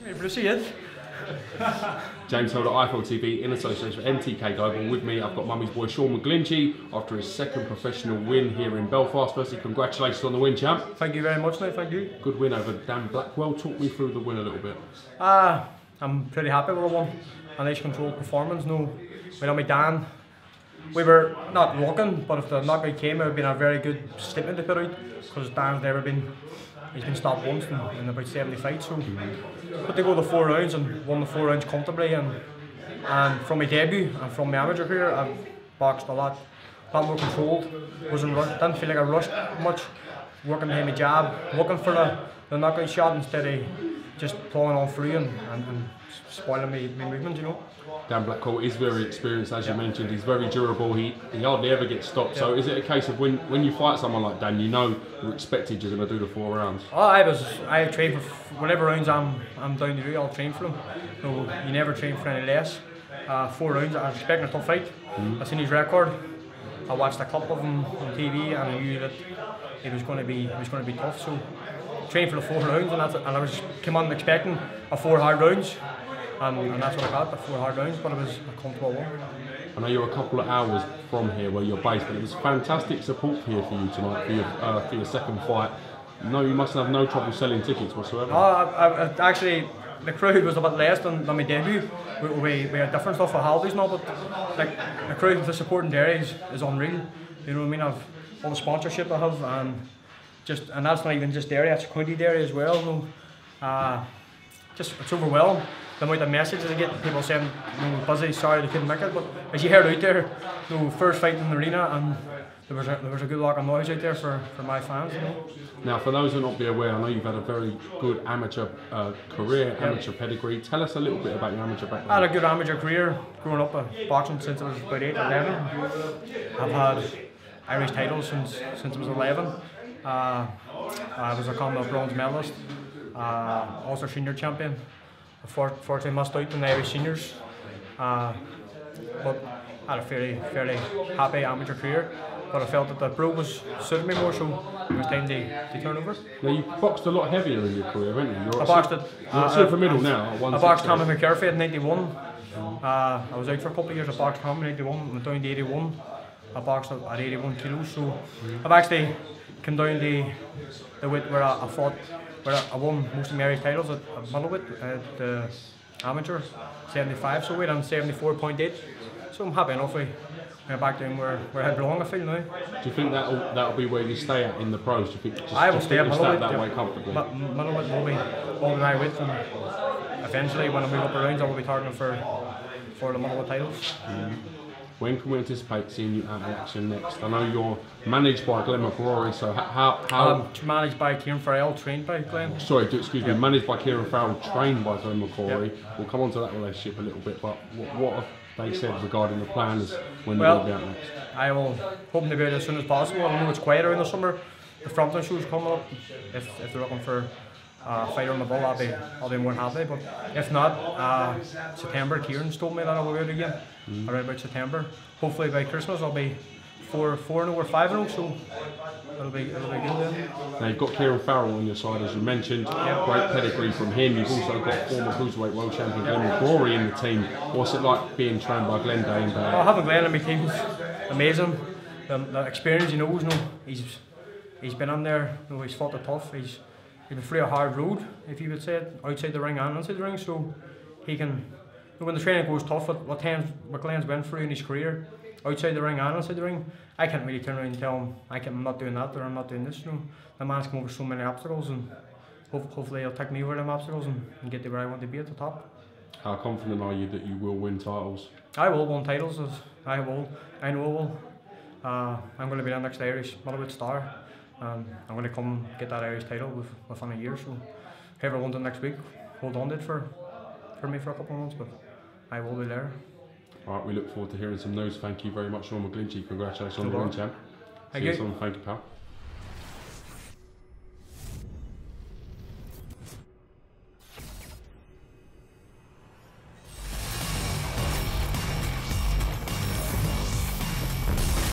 Ready for the see it? James Holder, iFL TV, in association with MTK Global. With me, I've got Mummy's boy Sean McGLINCHEY after his second professional win here in Belfast. Firstly, congratulations on the win, champ. Thank you very much, mate. Thank you. Good win over Dan Blackwell. Talk me through the win a little bit. I'm pretty happy with the one. A nice controlled performance. No, we don't Dan. We were not looking, but if the knockout came, it would have been a very good statement to put out because Dan's never been. He's been stopped once in about 70 fights, so but they go the 4 rounds and won the 4 rounds comfortably. And from my debut and from my amateur career, I've boxed a lot more controlled. Didn't feel like I rushed much, working behind my jab, looking for the knockout shot instead of just plowing on through and spoiling my movement, you know. Dan Blackwell is very experienced, as you mentioned. He's very durable. He hardly ever gets stopped. So is it a case of when you fight someone like Dan, you know you're expected you're going to do the 4 rounds? Oh, I train for whatever rounds I'm down to do. I'll train for them. So you never train for any less. 4 rounds. I was expecting a tough fight. I seen his record. I watched a couple of them on TV, and I knew that it was going to be tough. So trained for the 4 rounds, and I was came on expecting a 4 hard rounds. And that's what I got, the 4 hard rounds, but it was a comfortable one. I know you're a couple of hours from here where you're based, but it was fantastic support here for you tonight for your second fight. No, you must have no trouble selling tickets whatsoever. Actually, the crowd was a bit less than my debut. We had different stuff for holidays now, but like the crowd, the support in Derry is unreal. You know what I mean? I've all the sponsorship I have, and that's not even just Derry, that's County Derry as well. No, just it's overwhelmed. The amount of messages I get, people saying, busy, sorry they couldn't make it, but as you heard out there, first fight in the arena, and there was a good lot of noise out there for my fans. You know. Now, for those who not be aware, I know you've had a very good amateur career, amateur pedigree. Tell us a little bit about your amateur background. I had a good amateur career, growing up boxing since I was about 8 or 11. I've had Irish titles since I was 11. I was a Commonwealth bronze medalist, also senior champion. Unfortunately missed out in the Irish seniors, but I had a fairly happy amateur career. But I felt that the pro was suited me more, so it was time to turn over. Now you boxed a lot heavier in your career, haven't you? You're at super middle now. I boxed Tommy McCarthy at 91. I was out for a couple of years. I boxed Tommy at 91. Went down to 81. I boxed at 81 kilos. So I've actually come down to the weight where I fought. I won most of my Irish titles at middleweight, at the amateur, 75, so weighed on 74.8. So I'm happy enough we went back down where I belong, I feel now. Do you think that'll be where you stay at in the pros? Do you think I will stay at middleweight that way comfortably? Middleweight will be my weight, and eventually when I move up around I will be targeting for the middleweight titles. When can we anticipate seeing you out in action next? I know you're managed by Glenn McGLINCHEY, so how? Managed by Kieran Farrell, trained by Glenn. Sorry, excuse me, managed by Kieran Farrell, trained by Glenn McGLINCHey. We'll come on to that relationship a little bit, but what have they said regarding the plans when they're going to be out next? I will hope to be out as soon as possible. I know it's quiet around the summer. The Frampton show's coming up. If they're looking for a fighter on the bull, I'll be more than happy. But if not, September, Kieran's told me that I'll be out again. Around about September. Hopefully by Christmas I'll be 4-0 or 5-0, so it'll be good then. Now you've got Kieran Farrell on your side, as you mentioned. Great pedigree from him. You've also got former cruiserweight world champion Glenn McGLINCHey in the team. What's it like being trained by Glenn day in day out? Having Glenn in my team is amazing. The experience he knows. He's been in there. He's fought the tough. He's been through a hard road, if you would say it, outside the ring and inside the ring. So he can. When the training goes tough, what Glenn's went through in his career, outside the ring and inside the ring, I can't really turn around and tell him I'm not doing that or I'm not doing this. You know, the man's come over so many obstacles, and hopefully he'll take me over them obstacles and get to where I want to be at the top. How confident are you that you will win titles? I will win titles. I know I will. I'm going to be the next Irish middleweight star, and I'm going to come get that Irish title within a year. So whoever wins it next week, hold on to it for me for a couple of months, but I will be there. Alright, we look forward to hearing some news. Thank you very much, Sean McGLINCHEY. Congratulations on the win, champ. Thank you. Thank you, pal.